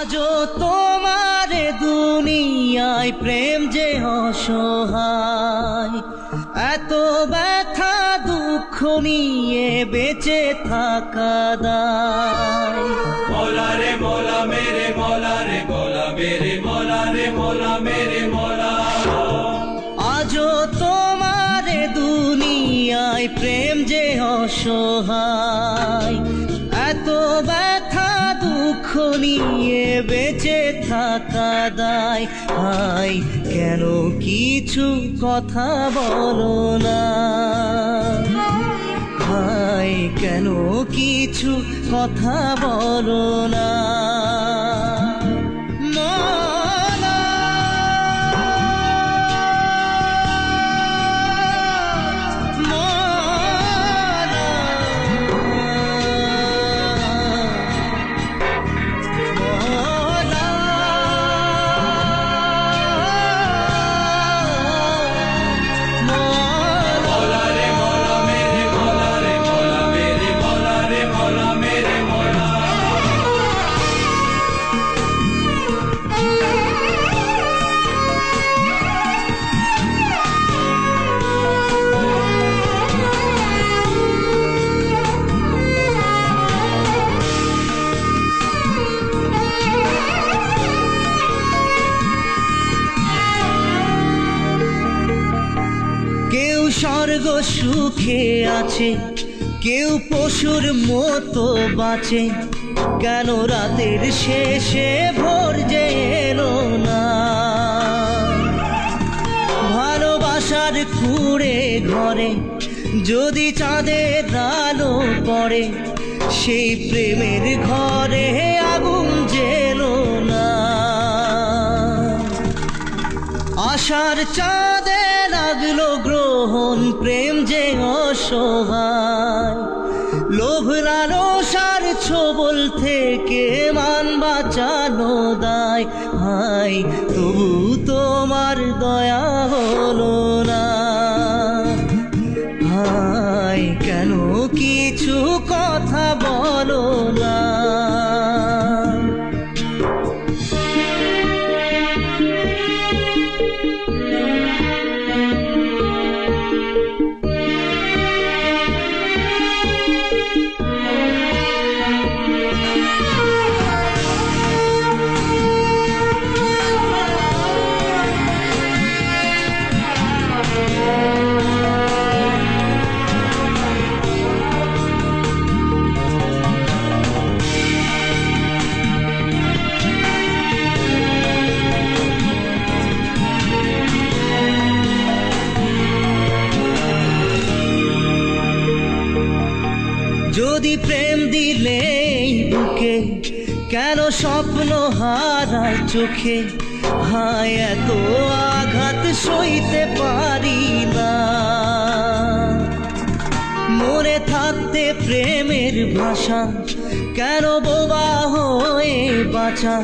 আজও তোমার দুনিয়ায় প্রেম যে অসহায়, এত ব্যথা দুঃখ নিয়ে বেঁচে থাকা দায়। মৌলা রে মৌলা মেরে মৌলা রে মৌলা মেরে মৌলা রে মৌলা মেরে মৌলা। আজও তোমার দুনিয়ায় প্রেম যে অসহায়, এত ব্যথা দুঃখ নিয়ে বেঁচে থাকা দায়। হায় কেন কিছু কথা বলো না, হায় কেন কিছু কথা বলো না। কেউ স্বর্গ সুখে আছে, কেউ পশুর মতো বাঁচে, কেন রাতের শেষে ভোর যে এলো না। ভালোবাসার কুঁড়ে ঘরে যদি চাঁদের আলো পড়ে, সেই প্রেমের ঘরে আগুন জ্বেলো না। আশার চাঁদে লাগলো গ্রহণ, প্রেম যে অসহায়, লোভ লালসার ছোবল থেকে মান বাঁচানো দায়। হায় তবু তোমার দয়া হলো না, হায় কেন কিছু কথা বলো না। যদি প্রেম দিলে বুকে, কেন স্বপ্ন হারায় চোখে। হায় এত আঘাত সইতে পারি না, মনে থাকতে প্রেমের ভাষা, কেন বোবা হয়ে বাঁচা।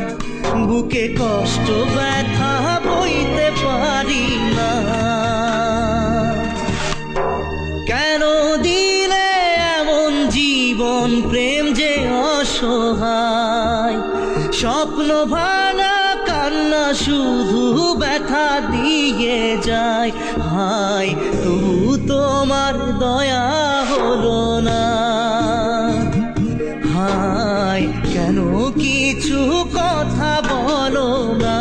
বুকে কষ্ট ব্যথা বইতে পারি না, কেন দিলে এমন জীবন। প্রেম যে অসহায়, স্বপ্ন ভাঙা কান্না শুধু ব্যথা দিয়ে যায়। হায় তবু তোমার দয়া হলো না, হায় কেন কিছু কথা বলো না।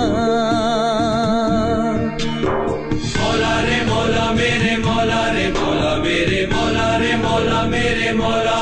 মৌলা রে মৌলা মেরে মৌলা রে মৌলা মেরে মৌলা রে মৌলা মেরে মৌলা।